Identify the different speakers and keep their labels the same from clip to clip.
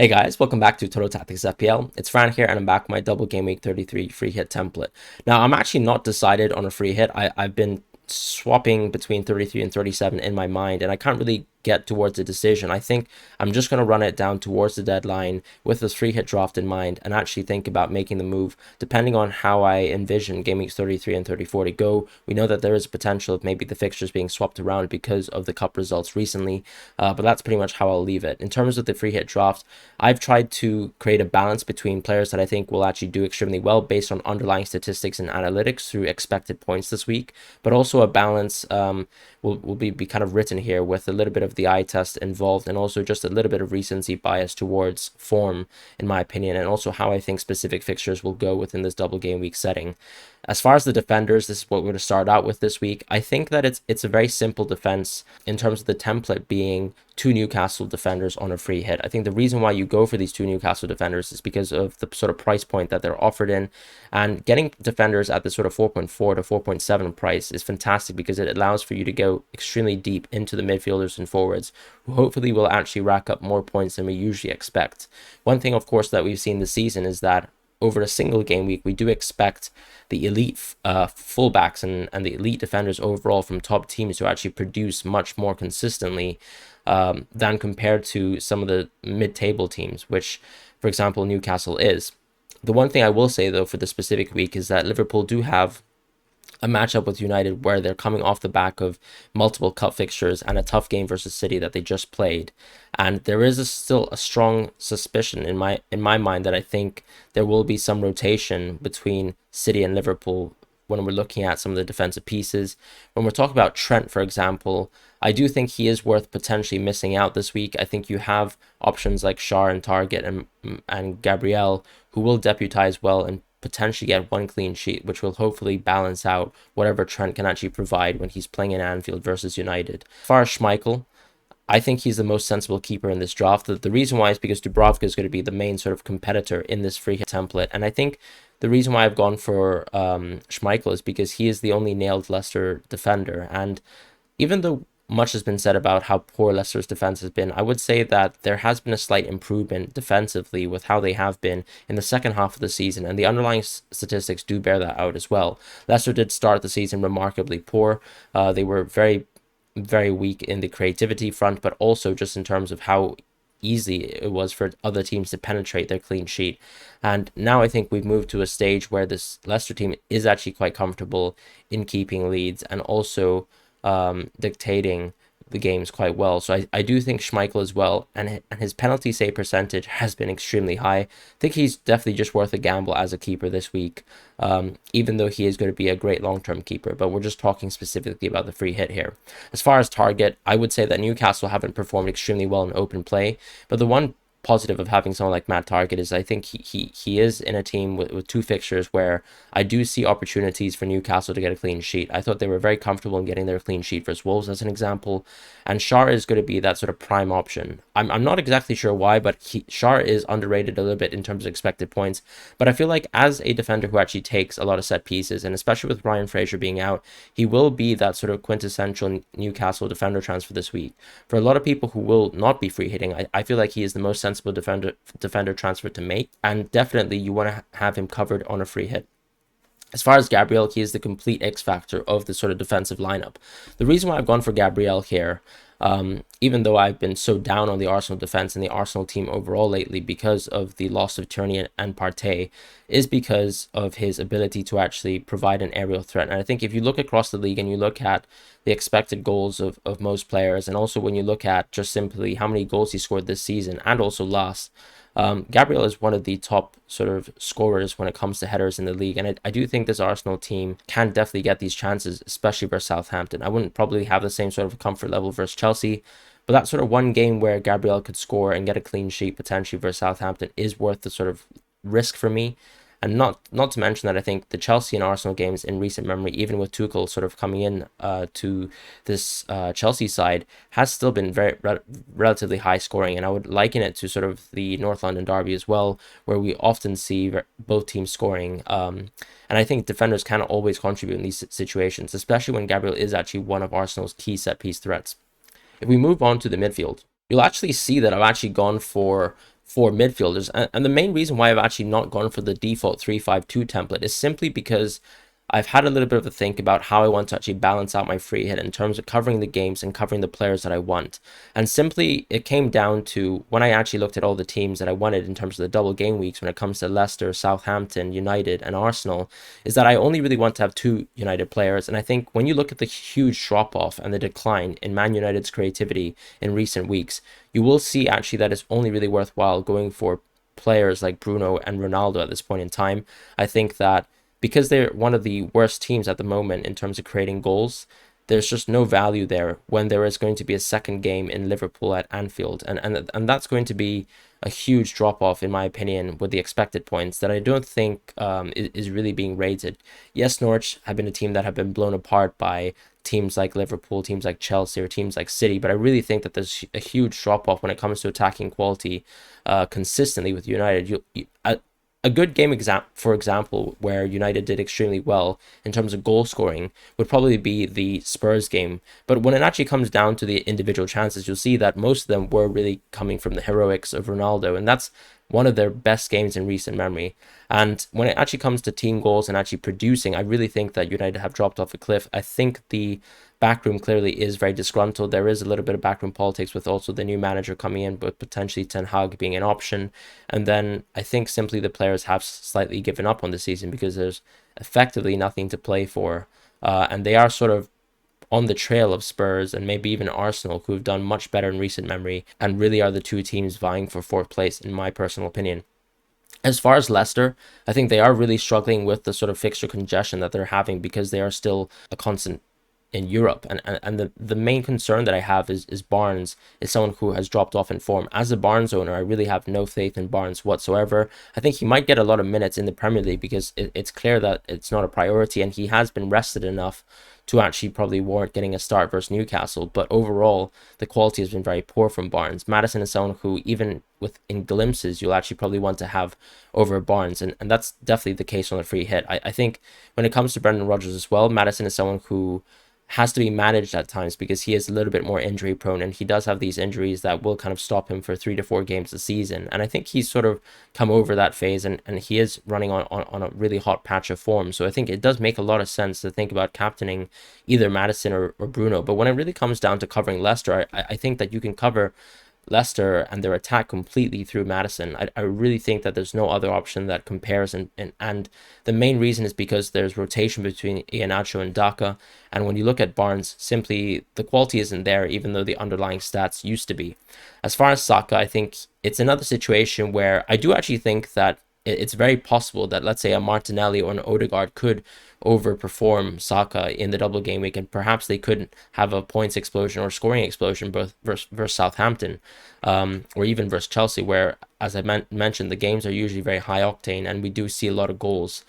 Speaker 1: Hey guys, welcome back to Total Tactics FPL. It's Fran here, and I'm back with my double game week 33 free hit template. Now, I'm actually not decided on a free hit. I've been swapping between 33 and 37 in my mind, and I can't really get towards a decision. I think I'm just going to run it down towards the deadline with this free hit draft in mind and actually think about making the move depending on how I envision game weeks 33 and 34 to go. We know that there is a potential of maybe the fixtures being swapped around because of the cup results recently, but that's pretty much how I'll leave it. In terms of the free hit draft, I've tried to create a balance between players that I think will actually do extremely well based on underlying statistics and analytics through expected points this week, but also a balance will be kind of written here with a little bit of the eye test involved, and also just a little bit of recency bias towards form, in my opinion, and also how I think specific fixtures will go within this double game week setting. As far as the defenders, this is what we're going to start out with this week. I think that it's a very simple defense in terms of the template being two Newcastle defenders on a free hit. I think the reason why you go for these two Newcastle defenders is because of the sort of price point that they're offered in, and getting defenders at the sort of 4.4 to 4.7 price is fantastic because it allows for you to go extremely deep into the midfielders and forwards, who hopefully will actually rack up more points than we usually expect. One thing, of course, that we've seen this season is that over a single game week, we do expect the elite fullbacks and the elite defenders overall from top teams to actually produce much more consistently than compared to some of the mid-table teams, which, for example, Newcastle is. The one thing I will say, though, for the specific week is that Liverpool do have a matchup with United where they're coming off the back of multiple cup fixtures and a tough game versus City that they just played, and there is still a strong suspicion in my mind that I think there will be some rotation between City and Liverpool when we're looking at some of the defensive pieces. When we're talking about Trent, for example, I do think he is worth potentially missing out this week. I think you have options like Shar and Target and Gabriel, who will deputize well and potentially get one clean sheet, which will hopefully balance out whatever Trent can actually provide when he's playing in Anfield versus United. As far as Schmeichel, I think he's the most sensible keeper in this draft. The reason why is because Dubravka is going to be the main sort of competitor in this free hit template, and I think the reason why I've gone for Schmeichel is because he is the only nailed Leicester defender, and even though much has been said about how poor Leicester's defense has been, I would say that there has been a slight improvement defensively with how they have been in the second half of the season, and the underlying statistics do bear that out as well. Leicester did start the season remarkably poor. They were very, very weak in the creativity front, but also just in terms of how easy it was for other teams to penetrate their clean sheet. And now I think we've moved to a stage where this Leicester team is actually quite comfortable in keeping leads and also dictating the games quite well. So I do think Schmeichel as well, and his penalty save percentage has been extremely high. I think he's definitely just worth a gamble as a keeper this week, even though he is going to be a great long-term keeper, but we're just talking specifically about the free hit here. As far as target, I would say that Newcastle haven't performed extremely well in open play, but the one positive of having someone like Matt Target is I think he is in a team with two fixtures where I do see opportunities for Newcastle to get a clean sheet. I thought they were very comfortable in getting their clean sheet versus Wolves as an example, and Shar is going to be that sort of prime option. I'm not exactly sure why, but Shar is underrated a little bit in terms of expected points, but I feel like as a defender who actually takes a lot of set pieces, and especially with Ryan Fraser being out, he will be that sort of quintessential Newcastle defender transfer this week. For a lot of people who will not be free hitting, I feel like he is the most sensible defender transfer to make, and definitely you want to have him covered on a free hit. As far as Gabriel, he is the complete X factor of the sort of defensive lineup. The reason why I've gone for Gabriel here, even though I've been so down on the Arsenal defense and the Arsenal team overall lately because of the loss of Tierney and Partey, is because of his ability to actually provide an aerial threat. And I think if you look across the league and you look at the expected goals of most players, and also when you look at just simply how many goals he scored this season and also last, Gabriel is one of the top sort of scorers when it comes to headers in the league, and I do think this Arsenal team can definitely get these chances, especially versus Southampton. I wouldn't probably have the same sort of comfort level versus Chelsea, but that sort of one game where Gabriel could score and get a clean sheet potentially versus Southampton is worth the sort of risk for me. And not to mention that I think the Chelsea and Arsenal games in recent memory, even with Tuchel sort of coming in to this Chelsea side, has still been very relatively high scoring. And I would liken it to sort of the North London derby as well, where we often see both teams scoring. And I think defenders can always contribute in these situations, especially when Gabriel is actually one of Arsenal's key set piece threats. If we move on to the midfield, you'll actually see that I've actually gone for for midfielders. And the main reason why I've actually not gone for the default 3-5-2 template is simply because I've had a little bit of a think about how I want to actually balance out my free hit in terms of covering the games and covering the players that I want. And simply, it came down to when I actually looked at all the teams that I wanted in terms of the double game weeks when it comes to Leicester, Southampton, United, and Arsenal, is that I only really want to have two United players. And I think when you look at the huge drop off and the decline in Man United's creativity in recent weeks, you will see actually that it's only really worthwhile going for players like Bruno and Ronaldo at this point in time. I think that because they're one of the worst teams at the moment in terms of creating goals, there's just no value there when there is going to be a second game in Liverpool at Anfield. And that's going to be a huge drop off, in my opinion, with the expected points that I don't think is really being rated. Yes, Norwich have been a team that have been blown apart by teams like Liverpool, teams like Chelsea, or teams like City, but I really think that there's a huge drop off when it comes to attacking quality consistently with United. A good game for example, where United did extremely well in terms of goal scoring would probably be the Spurs game. But when it actually comes down to the individual chances, you'll see that most of them were really coming from the heroics of Ronaldo, and that's one of their best games in recent memory. And when it actually comes to team goals and actually producing, I really think that United have dropped off a cliff. I think the backroom clearly is very disgruntled. There is a little bit of backroom politics with also the new manager coming in, but potentially Ten Hag being an option. And then I think simply the players have slightly given up on the season because there's effectively nothing to play for. And they are sort of on the trail of Spurs and maybe even Arsenal, who have done much better in recent memory and really are the two teams vying for fourth place, in my personal opinion. As far as Leicester, I think they are really struggling with the sort of fixture congestion that they're having because they are still a constant in Europe. And the main concern that I have is Barnes is someone who has dropped off in form. As a Barnes owner, I really have no faith in Barnes whatsoever. I think he might get a lot of minutes in the Premier League because it's clear that it's not a priority, and he has been rested enough to actually probably warrant getting a start versus Newcastle. But overall, the quality has been very poor from Barnes. Maddison is someone who, even in glimpses, you'll actually probably want to have over Barnes. And that's definitely the case on the free hit. I think when it comes to Brendan Rodgers as well, Maddison is someone who has to be managed at times because he is a little bit more injury prone, and he does have these injuries that will kind of stop him for 3 to 4 games a season. And I think he's sort of come over that phase, and he is running on a really hot patch of form. So I think it does make a lot of sense to think about captaining either Maddison or Bruno. But when it really comes down to covering Leicester, I think that you can cover Leicester and their attack completely through Maddison. I really think that there's no other option that compares, and the main reason is because there's rotation between Iheanacho and Daka, and when you look at Barnes, simply the quality isn't there, even though the underlying stats used to be. As far as Saka, I think it's another situation where I do actually think that it's very possible that, let's say, a Martinelli or an Odegaard could overperform Saka in the double game week, and perhaps they could have a points explosion or scoring explosion both versus Southampton, or even versus Chelsea, where, as I mentioned, the games are usually very high octane, and we do see a lot of goals.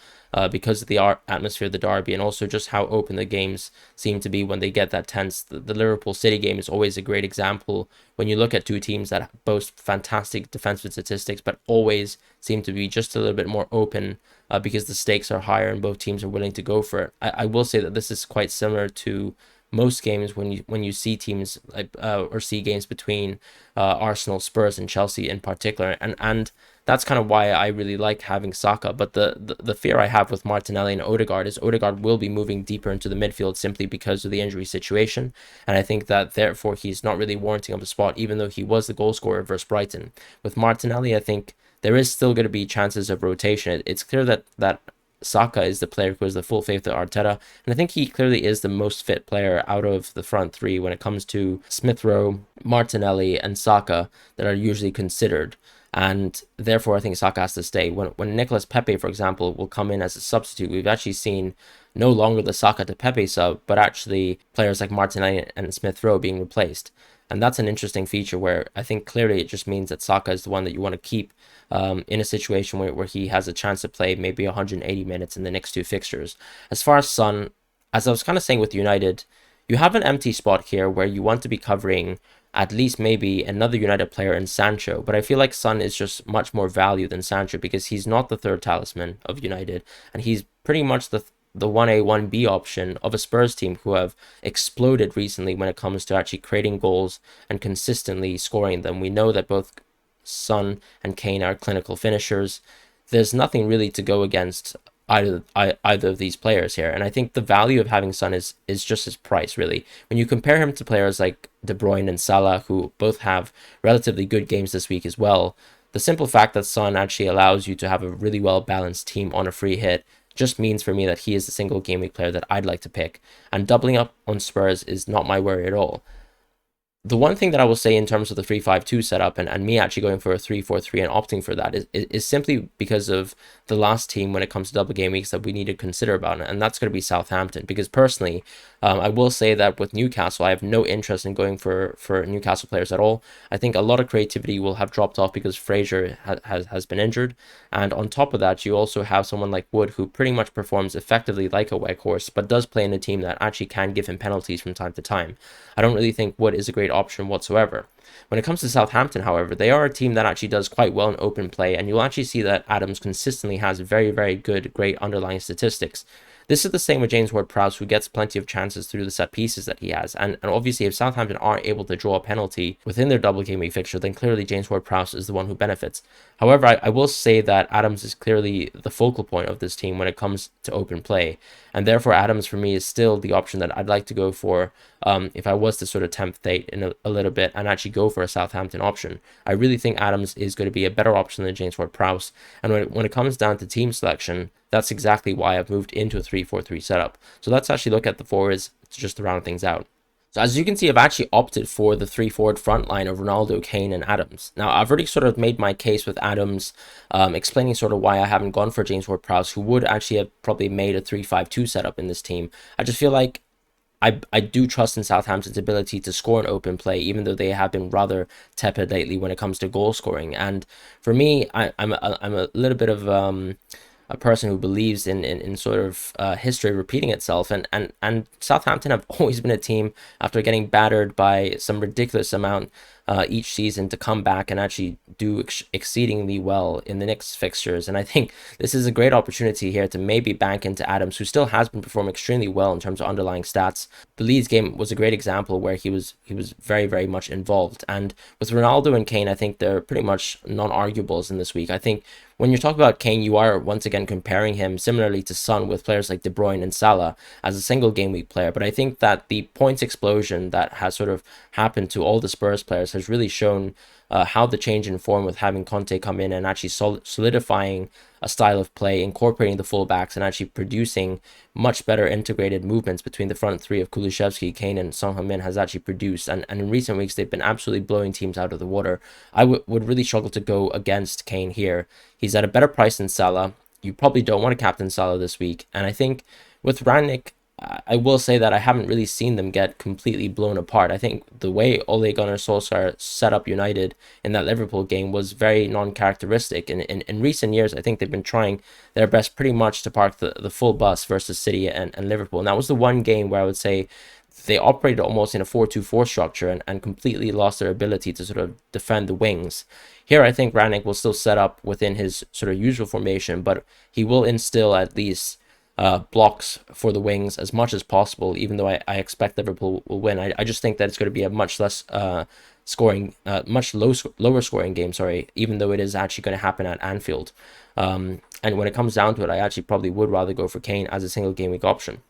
Speaker 1: Because of the atmosphere of the derby, and also just how open the games seem to be when they get that tense. The Liverpool City game is always a great example when you look at two teams that boast fantastic defensive statistics, but always seem to be just a little bit more open because the stakes are higher and both teams are willing to go for it. I will say that this is quite similar to most games when you see teams like or see games between Arsenal, Spurs, and Chelsea in particular, and that's kind of why I really like having Saka. But the fear I have with Martinelli and Odegaard is Odegaard will be moving deeper into the midfield simply because of the injury situation, and I think that therefore he's not really warranting up a spot, even though he was the goal scorer versus Brighton. With Martinelli, I think there is still going to be chances of rotation. It's clear that Saka is the player who has the full faith of Arteta, and I think he clearly is the most fit player out of the front three when it comes to Smith Rowe, Martinelli, and Saka that are usually considered. And therefore, I think Saka has to stay. When Nicolas Pepe, for example, will come in as a substitute, we've actually seen no longer the Saka to Pepe sub, but actually players like Martinelli and Smith Rowe being replaced. And that's an interesting feature where I think clearly it just means that Saka is the one that you want to keep in a situation where he has a chance to play maybe 180 minutes in the next two fixtures. As far as Son, as I was kind of saying with United, you have an empty spot here where you want to be covering at least maybe another United player in Sancho, but I feel like Son is just much more value than Sancho because he's not the third talisman of United, and he's pretty much the 1A, 1B option of a Spurs team who have exploded recently when it comes to actually creating goals and consistently scoring them. We know that both Son and Kane are clinical finishers. There's nothing really to go against either of these players here. And I think the value of having Son is just his price, really. When you compare him to players like De Bruyne and Salah, who both have relatively good games this week as well, the simple fact that Son actually allows you to have a really well-balanced team on a free hit just means for me that he is the single game week player that I'd like to pick. And doubling up on Spurs is not my worry at all. The one thing that I will say in terms of the 3-5-2 setup and me actually going for a 3-4-3 and opting for that is simply because of the last team when it comes to double game weeks that we need to consider about it, and that's going to be Southampton. Because personally, I will say that with Newcastle, I have no interest in going for Newcastle players at all. I think a lot of creativity will have dropped off because Fraser has been injured, and on top of that, you also have someone like Wood who pretty much performs effectively like a workhorse, but does play in a team that actually can give him penalties from time to time. I don't really think Wood is a great option whatsoever. When it comes to Southampton, however, they are a team that actually does quite well in open play, and you'll actually see that Adams consistently has very, very good, great underlying statistics. This is the same with James Ward-Prowse, who gets plenty of chances through the set pieces that he has. And obviously, if Southampton aren't able to draw a penalty within their double game week fixture, then clearly James Ward-Prowse is the one who benefits. However, I will say that Adams is clearly the focal point of this team when it comes to open play. And therefore, Adams for me is still the option that I'd like to go for if I was to sort of tempt fate in a little bit and actually go for a Southampton option. I really think Adams is going to be a better option than James Ward-Prowse. And when it comes down to team selection, that's exactly why I've moved into a 3-4-3 setup. So let's actually look at the forwards just to round things out. So as you can see, I've actually opted for the 3-forward front line of Ronaldo, Kane, and Adams. Now, I've already sort of made my case with Adams, explaining sort of why I haven't gone for James Ward-Prowse, who would actually have probably made a 3-5-2 setup in this team. I just feel like I do trust in Southampton's ability to score an open play, even though they have been rather tepid lately when it comes to goal scoring. And for me, I'm a little bit of a person who believes in sort of history repeating itself, and Southampton have always been a team, after getting battered by some ridiculous amount each season, to come back and actually do exceedingly well in the next fixtures. And I think this is a great opportunity here to maybe bank into Adams, who still has been performing extremely well in terms of underlying stats. The Leeds game was a great example where he was very, very much involved. And with Ronaldo and Kane, I think they're pretty much non-arguables in this week. I think when you talk about Kane, you are once again comparing him similarly to Son with players like De Bruyne and Salah as a single game week player. But I think that the points explosion that has sort of happened to all the Spurs players has really shown how the change in form with having Conte come in and actually solidifying a style of play, incorporating the fullbacks, and actually producing much better integrated movements between the front three of Kulusevski, Kane, and Son Heung-min has actually produced. And in recent weeks, they've been absolutely blowing teams out of the water. I would really struggle to go against Kane here. He's at a better price than Salah. You probably don't want to captain Salah this week. And I think with Rangnick, I will say that I haven't really seen them get completely blown apart. I think the way Ole Gunnar Solskjaer set up United in that Liverpool game was very non-characteristic. And in recent years, I think they've been trying their best pretty much to park the full bus versus City and Liverpool. And that was the one game where I would say they operated almost in a 4-2-4 structure and completely lost their ability to sort of defend the wings. Here, I think Rangnick will still set up within his sort of usual formation, but he will instill at least blocks for the wings as much as possible, even though I expect Liverpool will win. I just think that it's going to be a much less lower scoring game, even though it is actually going to happen at Anfield. And when it comes down to it, I actually probably would rather go for Kane as a single game week option.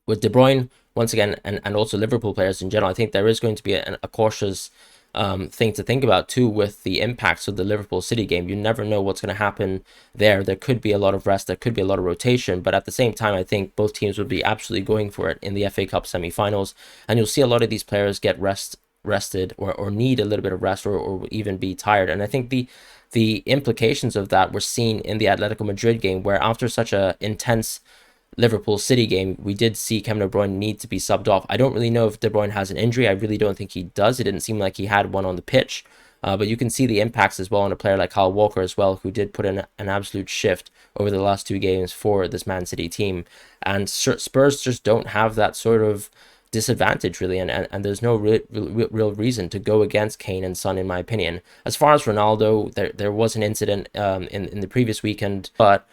Speaker 1: With De Bruyne, once again, and also Liverpool players in general, I think there is going to be a cautious thing to think about too with the impacts of the Liverpool City game. You never know what's going to happen there. There could be a lot of rest, there could be a lot of rotation, but at the same time, I think both teams would be absolutely going for it in the FA Cup semi-finals, and you'll see a lot of these players get rested or need a little bit of rest or even be tired. And I think the implications of that were seen in the Atletico Madrid game, where after such a intense Liverpool City game, we did see Kevin De Bruyne need to be subbed off. I don't really know if De Bruyne has an injury. I really don't think he does. It didn't seem like he had one on the pitch. But you can see the impacts as well on a player like Kyle Walker as well, who did put in an absolute shift over the last two games for this Man City team. And Spurs just don't have that sort of disadvantage really, and there's no real reason to go against Kane and Son, in my opinion. As far as Ronaldo, there was an incident in the previous weekend, but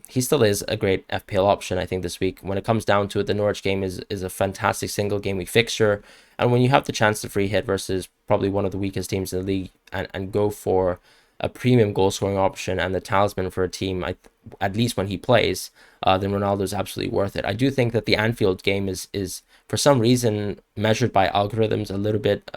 Speaker 1: he still is a great FPL option, I think, this week. When it comes down to it, the Norwich game is a fantastic single game week fixture, And when you have the chance to free hit versus probably one of the weakest teams in the league and go for a premium goal scoring option and the talisman for a team, at least when he plays, then Ronaldo's absolutely worth it. I do think that the Anfield game is for some reason measured by algorithms a little bit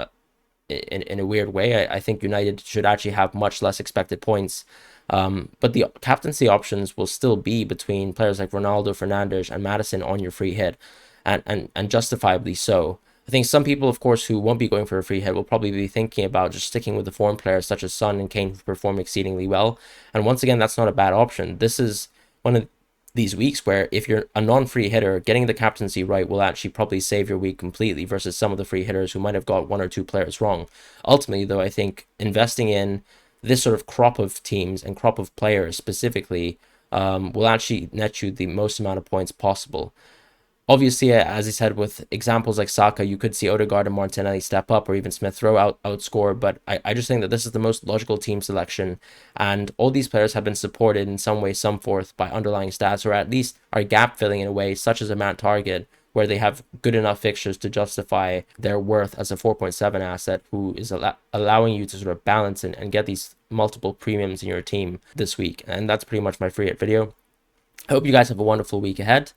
Speaker 1: in a weird way. I think United should actually have much less expected points. But the captaincy options will still be between players like Ronaldo, Fernandes, and Madison on your free hit, and justifiably so. I think some people, of course, who won't be going for a free hit will probably be thinking about just sticking with the form players such as Son and Kane, who perform exceedingly well. And once again, that's not a bad option. This is one of these weeks where if you're a non-free hitter, getting the captaincy right will actually probably save your week completely versus some of the free hitters who might have got one or two players wrong. Ultimately, though, I think investing in this sort of crop of teams and crop of players specifically will actually net you the most amount of points possible. Obviously, as I said, with examples like Saka, you could see Odegaard and Martinelli step up, or even Smith Rowe outscore. But I just think that this is the most logical team selection, and all these players have been supported in some way, some forth by underlying stats, or at least are gap filling in a way, such as a Mount Target, where they have good enough fixtures to justify their worth as a 4.7 asset, who is allowing you to sort of balance and get these multiple premiums in your team this week. And that's pretty much my free hit video. I hope you guys have a wonderful week ahead.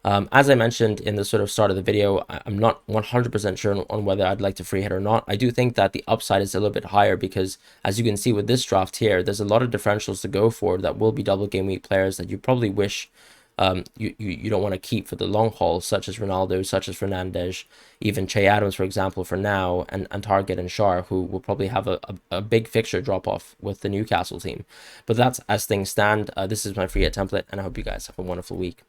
Speaker 1: As I mentioned in the sort of start of the video, I'm not 100% sure on whether I'd like to free hit or not. I do think that the upside is a little bit higher because, as you can see with this draft here, there's a lot of differentials to go for that will be double game week players that you probably wish you don't want to keep for the long haul, such as Ronaldo, such as Fernandes, even Che Adams, for example, for now, and Target and Schär, who will probably have a big fixture drop off with the Newcastle team. But that's as things stand. This is my free hit template, and I hope you guys have a wonderful week.